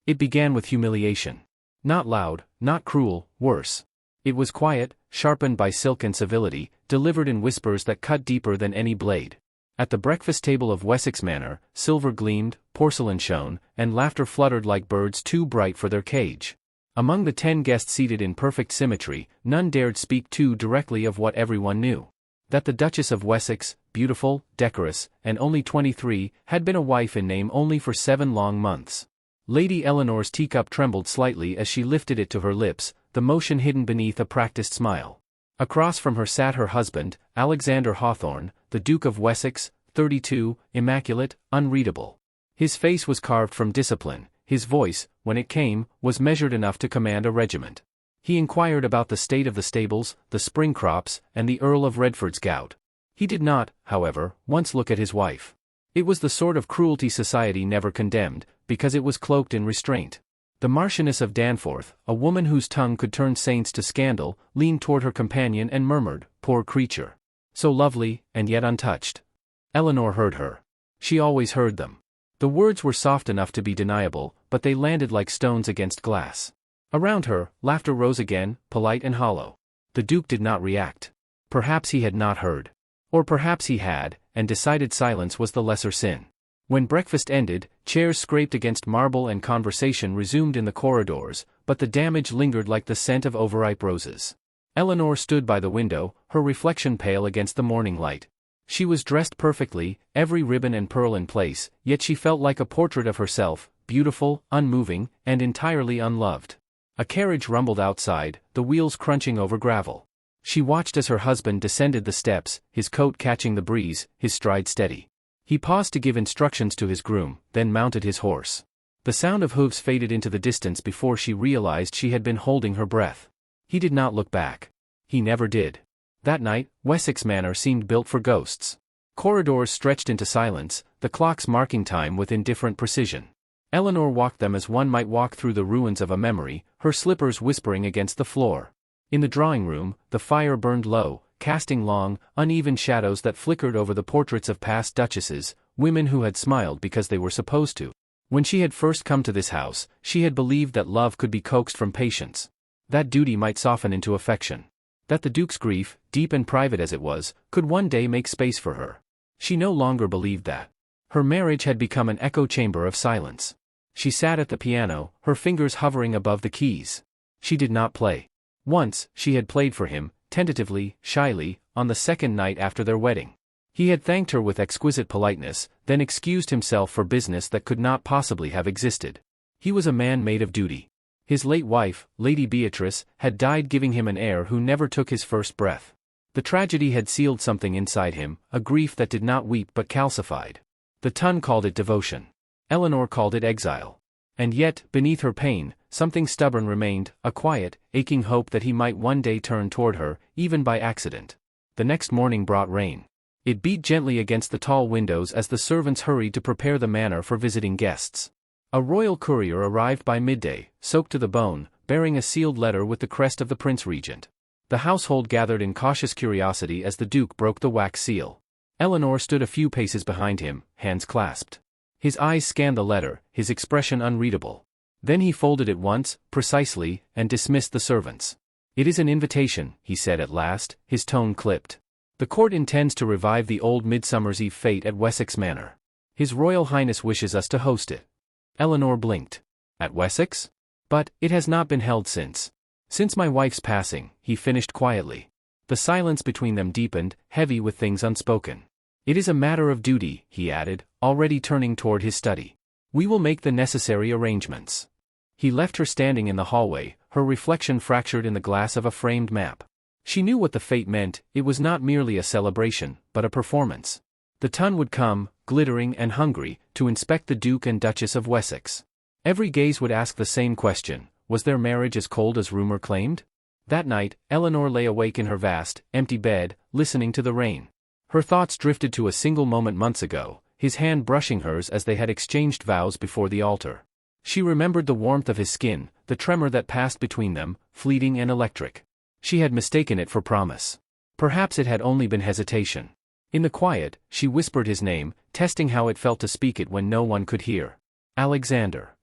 It began with humiliation. Not loud, not cruel, worse. It was quiet, sharpened by silk and civility, delivered in whispers that cut deeper than any blade. At the breakfast table of Wessex Manor, silver gleamed, porcelain shone, and laughter fluttered like birds too bright for their cage. Among the 10 guests seated in perfect symmetry, none dared speak too directly of what everyone knew. That the Duchess of Wessex, beautiful, decorous, and only 23, had been a wife in name only for 7 long months. Lady Eleanor's teacup trembled slightly as she lifted it to her lips, the motion hidden beneath a practiced smile. Across from her sat her husband, Alexander Hawthorne, the Duke of Wessex, 32, immaculate, unreadable. His face was carved from discipline, his voice, when it came, was measured enough to command a regiment. He inquired about the state of the stables, the spring crops, and the Earl of Redford's gout. He did not, however, once look at his wife. It was the sort of cruelty society never condemned, because it was cloaked in restraint. The Marchioness of Danforth, a woman whose tongue could turn saints to scandal, leaned toward her companion and murmured, "Poor creature. So lovely, and yet untouched." Eleanor heard her. She always heard them. The words were soft enough to be deniable, but they landed like stones against glass. Around her, laughter rose again, polite and hollow. The Duke did not react. Perhaps he had not heard. Or perhaps he had, and decided silence was the lesser sin. When breakfast ended, chairs scraped against marble and conversation resumed in the corridors, but the damage lingered like the scent of overripe roses. Eleanor stood by the window, her reflection pale against the morning light. She was dressed perfectly, every ribbon and pearl in place, yet she felt like a portrait of herself, beautiful, unmoving, and entirely unloved. A carriage rumbled outside, the wheels crunching over gravel. She watched as her husband descended the steps, his coat catching the breeze, his stride steady. He paused to give instructions to his groom, then mounted his horse. The sound of hooves faded into the distance before she realized she had been holding her breath. He did not look back. He never did. That night, Wessex Manor seemed built for ghosts. Corridors stretched into silence, the clocks marking time with indifferent precision. Eleanor walked them as one might walk through the ruins of a memory, her slippers whispering against the floor. In the drawing room, the fire burned low, casting long, uneven shadows that flickered over the portraits of past duchesses, women who had smiled because they were supposed to. When she had first come to this house, she had believed that love could be coaxed from patience. That duty might soften into affection. That the Duke's grief, deep and private as it was, could one day make space for her. She no longer believed that. Her marriage had become an echo chamber of silence. She sat at the piano, her fingers hovering above the keys. She did not play. Once, she had played for him, tentatively, shyly, on the second night after their wedding. He had thanked her with exquisite politeness, then excused himself for business that could not possibly have existed. He was a man made of duty. His late wife, Lady Beatrice, had died giving him an heir who never took his first breath. The tragedy had sealed something inside him, a grief that did not weep but calcified. The Ton called it devotion. Eleanor called it exile. And yet, beneath her pain, something stubborn remained, a quiet, aching hope that he might one day turn toward her, even by accident. The next morning brought rain. It beat gently against the tall windows as the servants hurried to prepare the manor for visiting guests. A royal courier arrived by midday, soaked to the bone, bearing a sealed letter with the crest of the Prince Regent. The household gathered in cautious curiosity as the Duke broke the wax seal. Eleanor stood a few paces behind him, hands clasped. His eyes scanned the letter, his expression unreadable. Then he folded it once, precisely, and dismissed the servants. "It is an invitation," he said at last, his tone clipped. "The court intends to revive the old Midsummer's Eve fete at Wessex Manor. His Royal Highness wishes us to host it." Eleanor blinked. "At Wessex? But, it has not been held since. Since my wife's passing," he finished quietly. The silence between them deepened, heavy with things unspoken. "It is a matter of duty," he added, already turning toward his study. "We will make the necessary arrangements." He left her standing in the hallway, her reflection fractured in the glass of a framed map. She knew what the fete meant. It was not merely a celebration, but a performance. The Ton would come, glittering and hungry, to inspect the Duke and Duchess of Wessex. Every gaze would ask the same question: was their marriage as cold as rumor claimed? That night, Eleanor lay awake in her vast, empty bed, listening to the rain. Her thoughts drifted to a single moment months ago, his hand brushing hers as they had exchanged vows before the altar. She remembered the warmth of his skin, the tremor that passed between them, fleeting and electric. She had mistaken it for promise. Perhaps it had only been hesitation. In the quiet, she whispered his name, testing how it felt to speak it when no one could hear. "Alexander."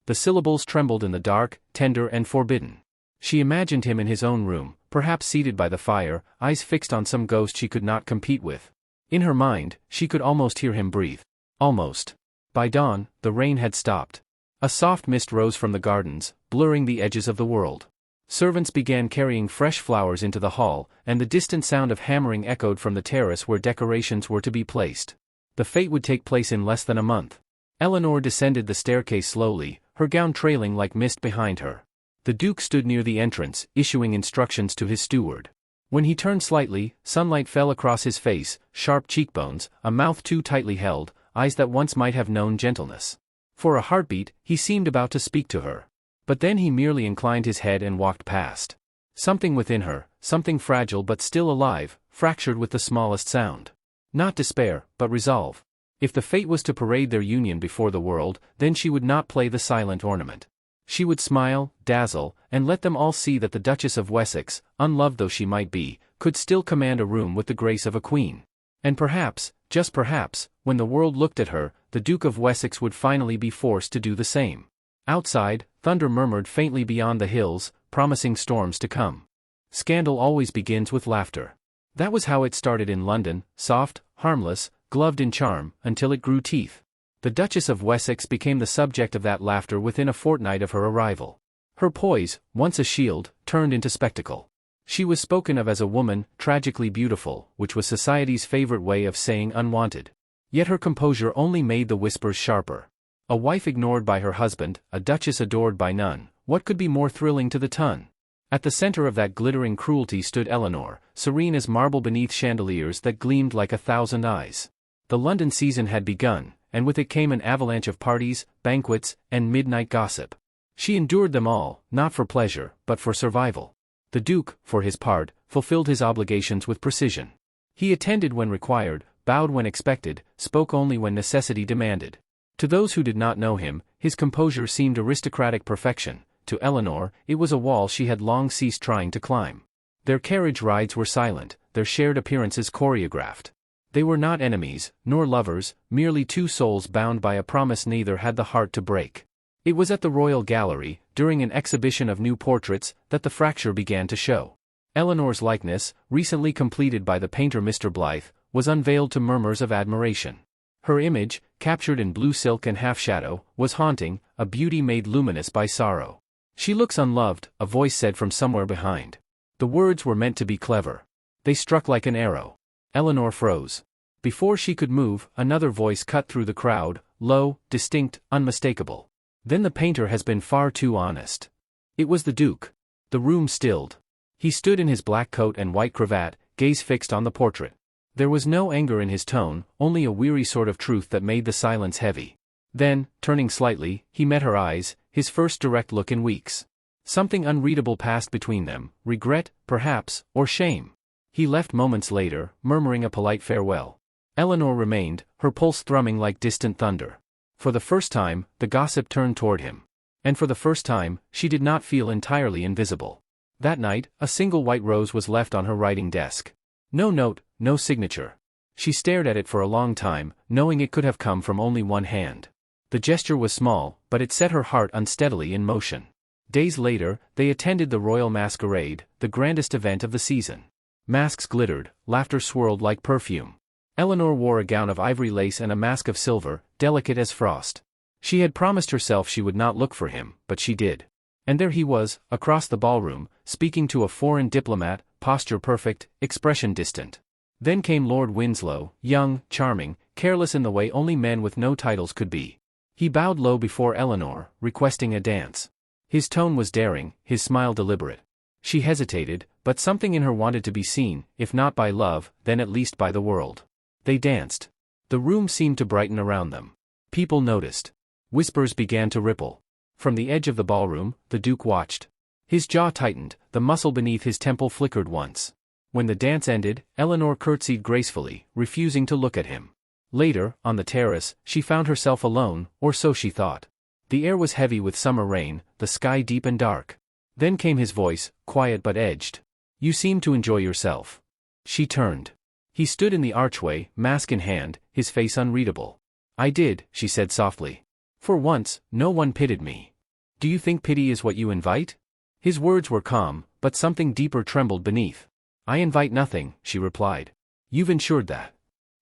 The syllables trembled in the dark, tender and forbidden. She imagined him in his own room, perhaps seated by the fire, eyes fixed on some ghost she could not compete with. In her mind, she could almost hear him breathe. Almost. By dawn, the rain had stopped. A soft mist rose from the gardens, blurring the edges of the world. Servants began carrying fresh flowers into the hall, and the distant sound of hammering echoed from the terrace where decorations were to be placed. The fete would take place in less than a month. Eleanor descended the staircase slowly, her gown trailing like mist behind her. The Duke stood near the entrance, issuing instructions to his steward. When he turned slightly, sunlight fell across his face, sharp cheekbones, a mouth too tightly held, eyes that once might have known gentleness. For a heartbeat, he seemed about to speak to her. But then he merely inclined his head and walked past. Something within her, something fragile but still alive, fractured with the smallest sound. Not despair, but resolve. If the fate was to parade their union before the world, then she would not play the silent ornament. She would smile, dazzle, and let them all see that the Duchess of Wessex, unloved though she might be, could still command a room with the grace of a queen. And perhaps, just perhaps, when the world looked at her, the Duke of Wessex would finally be forced to do the same. Outside, thunder murmured faintly beyond the hills, promising storms to come. Scandal always begins with laughter. That was how it started in London, soft, harmless, gloved in charm, until it grew teeth. The Duchess of Wessex became the subject of that laughter within a fortnight of her arrival. Her poise, once a shield, turned into spectacle. She was spoken of as a woman, tragically beautiful, which was society's favorite way of saying unwanted. Yet her composure only made the whispers sharper. A wife ignored by her husband, a duchess adored by none, what could be more thrilling to the tongue? At the center of that glittering cruelty stood Eleanor, serene as marble beneath chandeliers that gleamed like 1,000 eyes. The London season had begun, and with it came an avalanche of parties, banquets, and midnight gossip. She endured them all, not for pleasure, but for survival. The Duke, for his part, fulfilled his obligations with precision. He attended when required, bowed when expected, spoke only when necessity demanded. To those who did not know him, his composure seemed aristocratic perfection. To Eleanor, it was a wall she had long ceased trying to climb. Their carriage rides were silent, their shared appearances choreographed. They were not enemies, nor lovers, merely two souls bound by a promise neither had the heart to break. It was at the Royal Gallery, during an exhibition of new portraits, that the fracture began to show. Eleanor's likeness, recently completed by the painter Mr. Blythe, was unveiled to murmurs of admiration. Her image, captured in blue silk and half-shadow, was haunting, a beauty made luminous by sorrow. "She looks unloved," a voice said from somewhere behind. The words were meant to be clever. They struck like an arrow. Eleanor froze. Before she could move, another voice cut through the crowd, low, distinct, unmistakable. "Then the painter has been far too honest." It was the Duke. The room stilled. He stood in his black coat and white cravat, gaze fixed on the portrait. There was no anger in his tone, only a weary sort of truth that made the silence heavy. Then, turning slightly, he met her eyes, his first direct look in weeks. Something unreadable passed between them, regret, perhaps, or shame. He left moments later, murmuring a polite farewell. Eleanor remained, her pulse thrumming like distant thunder. For the first time, the gossip turned toward him. And for the first time, she did not feel entirely invisible. That night, a single white rose was left on her writing desk. No note, no signature. She stared at it for a long time, knowing it could have come from only one hand. The gesture was small, but it set her heart unsteadily in motion. Days later, they attended the royal masquerade, the grandest event of the season. Masks glittered, laughter swirled like perfume. Eleanor wore a gown of ivory lace and a mask of silver, delicate as frost. She had promised herself she would not look for him, but she did. And there he was, across the ballroom, speaking to a foreign diplomat, posture perfect, expression distant. Then came Lord Winslow, young, charming, careless in the way only men with no titles could be. He bowed low before Eleanor, requesting a dance. His tone was daring, his smile deliberate. She hesitated, but something in her wanted to be seen, if not by love, then at least by the world. They danced. The room seemed to brighten around them. People noticed. Whispers began to ripple. From the edge of the ballroom, the Duke watched. His jaw tightened, the muscle beneath his temple flickered once. When the dance ended, Eleanor curtsied gracefully, refusing to look at him. Later, on the terrace, she found herself alone, or so she thought. The air was heavy with summer rain, the sky deep and dark. Then came his voice, quiet but edged. "You seem to enjoy yourself." She turned. He stood in the archway, mask in hand, his face unreadable. "I did," she said softly. "For once, no one pitied me. Do you think pity is what you invite? His words were calm, but something deeper trembled beneath. I invite nothing, she replied. You've ensured that.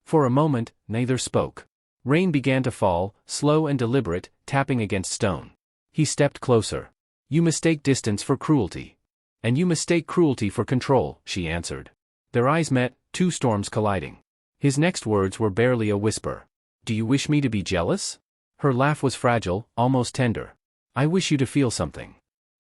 For a moment, neither spoke. Rain began to fall, slow and deliberate, tapping against stone. He stepped closer. You mistake distance for cruelty. And you mistake cruelty for control, she answered. Their eyes met, two storms colliding. His next words were barely a whisper. Do you wish me to be jealous? Her laugh was fragile, almost tender. I wish you to feel something.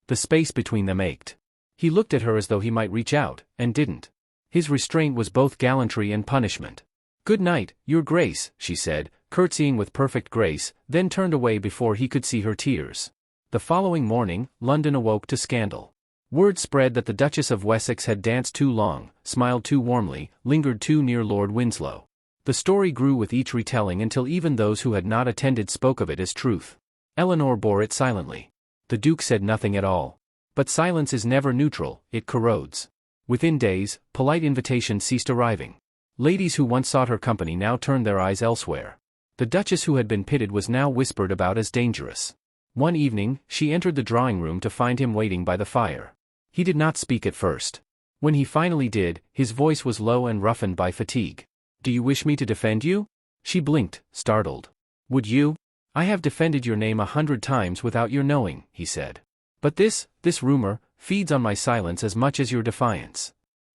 The space between them ached. He looked at her as though he might reach out, and didn't. His restraint was both gallantry and punishment. Good night, Your Grace, she said, curtsying with perfect grace, then turned away before he could see her tears. The following morning, London awoke to scandal. Word spread that the Duchess of Wessex had danced too long, smiled too warmly, lingered too near Lord Winslow. The story grew with each retelling until even those who had not attended spoke of it as truth. Eleanor bore it silently. The Duke said nothing at all. But silence is never neutral, it corrodes. Within days, polite invitations ceased arriving. Ladies who once sought her company now turned their eyes elsewhere. The Duchess who had been pitied was now whispered about as dangerous. One evening, she entered the drawing room to find him waiting by the fire. He did not speak at first. When he finally did, his voice was low and roughened by fatigue. Do you wish me to defend you? She blinked, startled. Would you? I have defended your name 100 times without your knowing, he said. But this rumor, feeds on my silence as much as your defiance.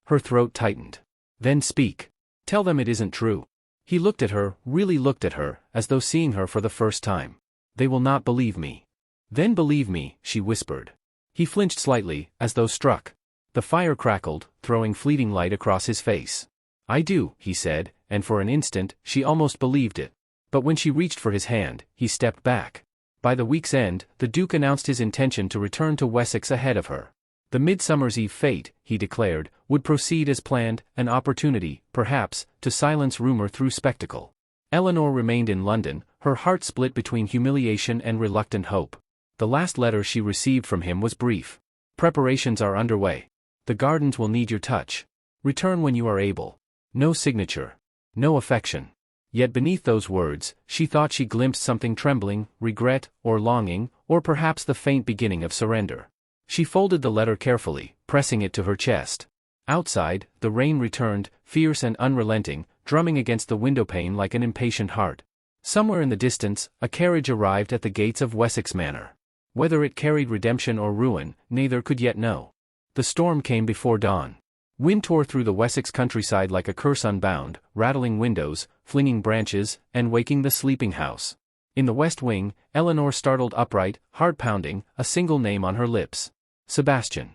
Her throat tightened. Then speak. Tell them it isn't true. He looked at her, really looked at her, as though seeing her for the first time. They will not believe me. Then believe me, she whispered. He flinched slightly, as though struck. The fire crackled, throwing fleeting light across his face. I do, he said, and for an instant, she almost believed it. But when she reached for his hand, he stepped back. By the week's end, the Duke announced his intention to return to Wessex ahead of her. The Midsummer's Eve fete, he declared, would proceed as planned, an opportunity, perhaps, to silence rumor through spectacle. Eleanor remained in London, her heart split between humiliation and reluctant hope. The last letter she received from him was brief. Preparations are underway. The gardens will need your touch. Return when you are able. No signature. No affection. Yet beneath those words, she thought she glimpsed something trembling, regret, or longing, or perhaps the faint beginning of surrender. She folded the letter carefully, pressing it to her chest. Outside, the rain returned, fierce and unrelenting, drumming against the windowpane like an impatient heart. Somewhere in the distance, a carriage arrived at the gates of Wessex Manor. Whether it carried redemption or ruin, neither could yet know. The storm came before dawn. Wind tore through the Wessex countryside like a curse unbound, rattling windows, flinging branches, and waking the sleeping house. In the west wing, Eleanor startled upright, heart pounding, a single name on her lips. Sebastian.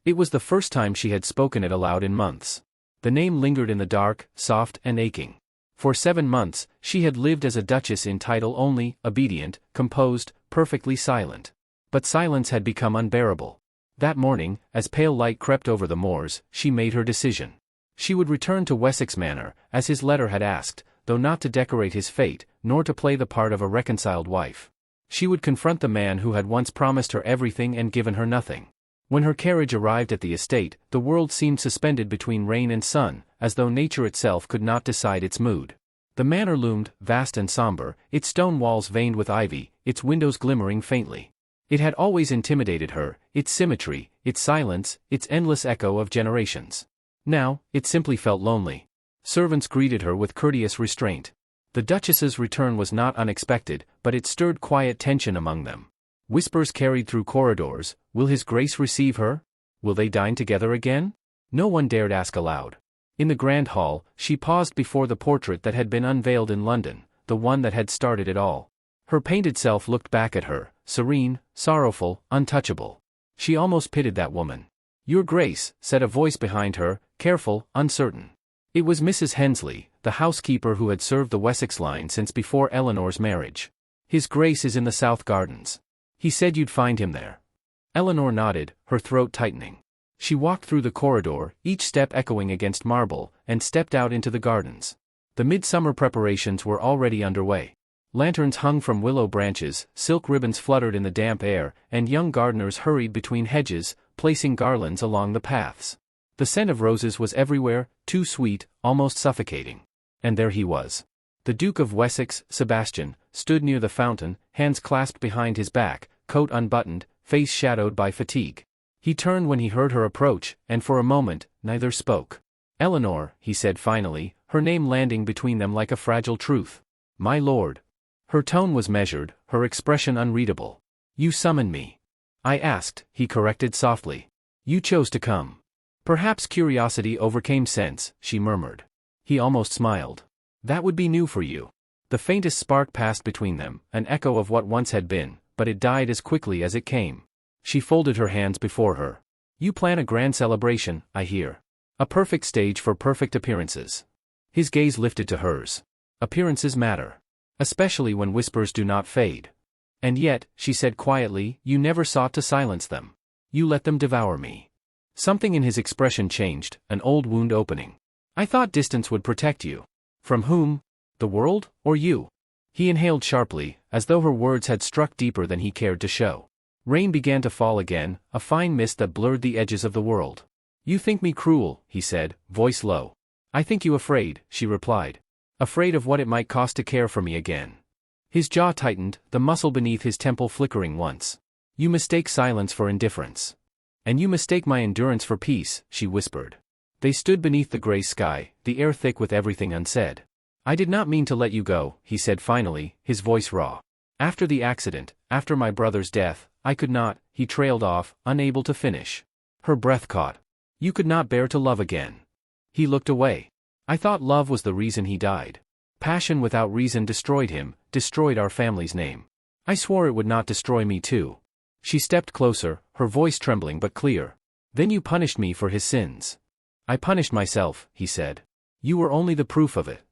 It was the first time she had spoken it aloud in months. The name lingered in the dark, soft and aching. For 7 months, she had lived as a duchess in title only, obedient, composed, perfectly silent. But silence had become unbearable. That morning, as pale light crept over the moors, she made her decision. She would return to Wessex Manor, as his letter had asked, though not to decorate his fate, nor to play the part of a reconciled wife. She would confront the man who had once promised her everything and given her nothing. When her carriage arrived at the estate, the world seemed suspended between rain and sun, as though nature itself could not decide its mood. The manor loomed, vast and somber, its stone walls veined with ivy, its windows glimmering faintly. It had always intimidated her, its symmetry, its silence, its endless echo of generations. Now, it simply felt lonely. Servants greeted her with courteous restraint. The Duchess's return was not unexpected, but it stirred quiet tension among them. Whispers carried through corridors, will His Grace receive her? Will they dine together again? No one dared ask aloud. In the grand hall, she paused before the portrait that had been unveiled in London, the one that had started it all. Her painted self looked back at her, serene, sorrowful, untouchable. She almost pitied that woman. Your Grace, said a voice behind her, careful, uncertain. It was Mrs. Hensley, the housekeeper who had served the Wessex line since before Eleanor's marriage. His Grace is in the South Gardens. He said you'd find him there. Eleanor nodded, her throat tightening. She walked through the corridor, each step echoing against marble, and stepped out into the gardens. The midsummer preparations were already underway. Lanterns hung from willow branches, silk ribbons fluttered in the damp air, and young gardeners hurried between hedges, placing garlands along the paths. The scent of roses was everywhere, too sweet, almost suffocating. And there he was. The Duke of Wessex, Sebastian, stood near the fountain, hands clasped behind his back, coat unbuttoned, face shadowed by fatigue. He turned when he heard her approach, and for a moment, neither spoke. "Eleanor," he said finally, her name landing between them like a fragile truth. "My lord." Her tone was measured, her expression unreadable. "You summoned me." "I asked," he corrected softly. "You chose to come." "Perhaps curiosity overcame sense," she murmured. He almost smiled. "That would be new for you." The faintest spark passed between them, an echo of what once had been, but it died as quickly as it came. She folded her hands before her. "You plan a grand celebration, I hear. A perfect stage for perfect appearances." His gaze lifted to hers. "Appearances matter. Especially when whispers do not fade." "And yet," she said quietly, "you never sought to silence them. You let them devour me." Something in his expression changed, an old wound opening. "I thought distance would protect you." "From whom? The world, or you?" He inhaled sharply, as though her words had struck deeper than he cared to show. Rain began to fall again, a fine mist that blurred the edges of the world. "You think me cruel," he said, voice low. "I think you afraid," she replied. "Afraid of what it might cost to care for me again." His jaw tightened, the muscle beneath his temple flickering once. "You mistake silence for indifference. And you mistake my endurance for peace," she whispered. They stood beneath the gray sky, the air thick with everything unsaid. "I did not mean to let you go," he said finally, his voice raw. "After the accident, after my brother's death, I could not," he trailed off, unable to finish. Her breath caught. "You could not bear to love again." He looked away. "I thought love was the reason he died. Passion without reason destroyed him, destroyed our family's name. I swore it would not destroy me too." She stepped closer, her voice trembling but clear. "Then you punished me for his sins." "I punished myself," he said. "You were only the proof of it."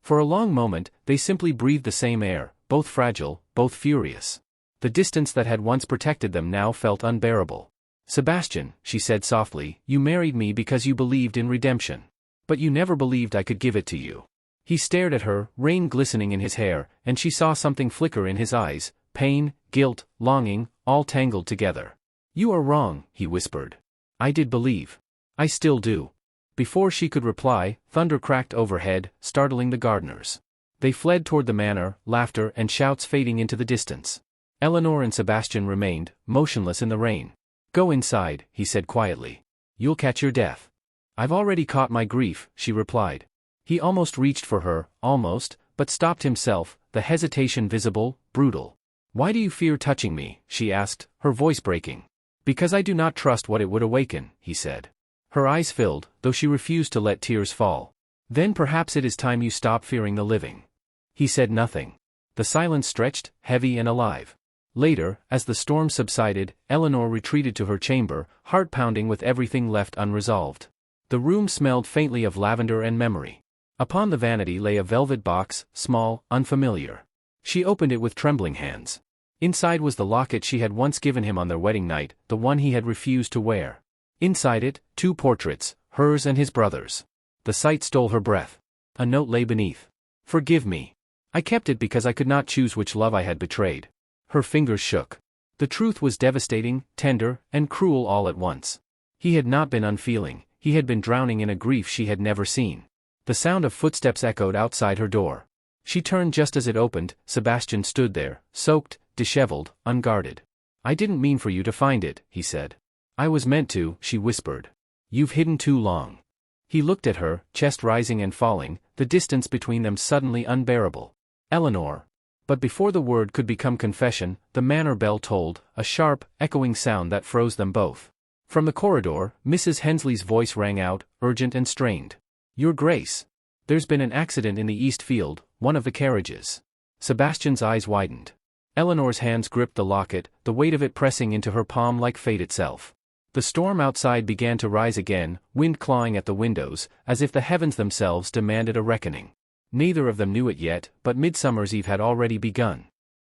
For a long moment, they simply breathed the same air, both fragile, both furious. The distance that had once protected them now felt unbearable. "Sebastian," she said softly, "you married me because you believed in redemption. But you never believed I could give it to you." He stared at her, rain glistening in his hair, and she saw something flicker in his eyes, pain, guilt, longing, all tangled together. "You are wrong," he whispered. "I did believe. I still do." Before she could reply, thunder cracked overhead, startling the gardeners. They fled toward the manor, laughter and shouts fading into the distance. Eleanor and Sebastian remained, motionless in the rain. "Go inside," he said quietly. "You'll catch your death." "I've already caught my grief," she replied. He almost reached for her, almost, but stopped himself, the hesitation visible, brutal. "Why do you fear touching me?" she asked, her voice breaking. "Because I do not trust what it would awaken," he said. Her eyes filled, though she refused to let tears fall. "Then perhaps it is time you stop fearing the living." He said nothing. The silence stretched, heavy and alive. Later, as the storm subsided, Eleanor retreated to her chamber, heart pounding with everything left unresolved. The room smelled faintly of lavender and memory. Upon the vanity lay a velvet box, small, unfamiliar. She opened it with trembling hands. Inside was the locket she had once given him on their wedding night, the one he had refused to wear. Inside it, 2 portraits, hers and his brother's. The sight stole her breath. A note lay beneath. "Forgive me. I kept it because I could not choose which love I had betrayed." Her fingers shook. The truth was devastating, tender, and cruel all at once. He had not been unfeeling, he had been drowning in a grief she had never seen. The sound of footsteps echoed outside her door. She turned just as it opened. Sebastian stood there, soaked, disheveled, unguarded. "I didn't mean for you to find it," he said. "I was meant to," she whispered. "You've hidden too long." He looked at her, chest rising and falling, the distance between them suddenly unbearable. "Eleanor." But before the word could become confession, the manor bell tolled, a sharp, echoing sound that froze them both. From the corridor, Mrs. Hensley's voice rang out, urgent and strained. "Your Grace. There's been an accident in the East Field, one of the carriages." Sebastian's eyes widened. Eleanor's hands gripped the locket, the weight of it pressing into her palm like fate itself. The storm outside began to rise again, wind clawing at the windows, as if the heavens themselves demanded a reckoning. Neither of them knew it yet, but Midsummer's Eve had already begun.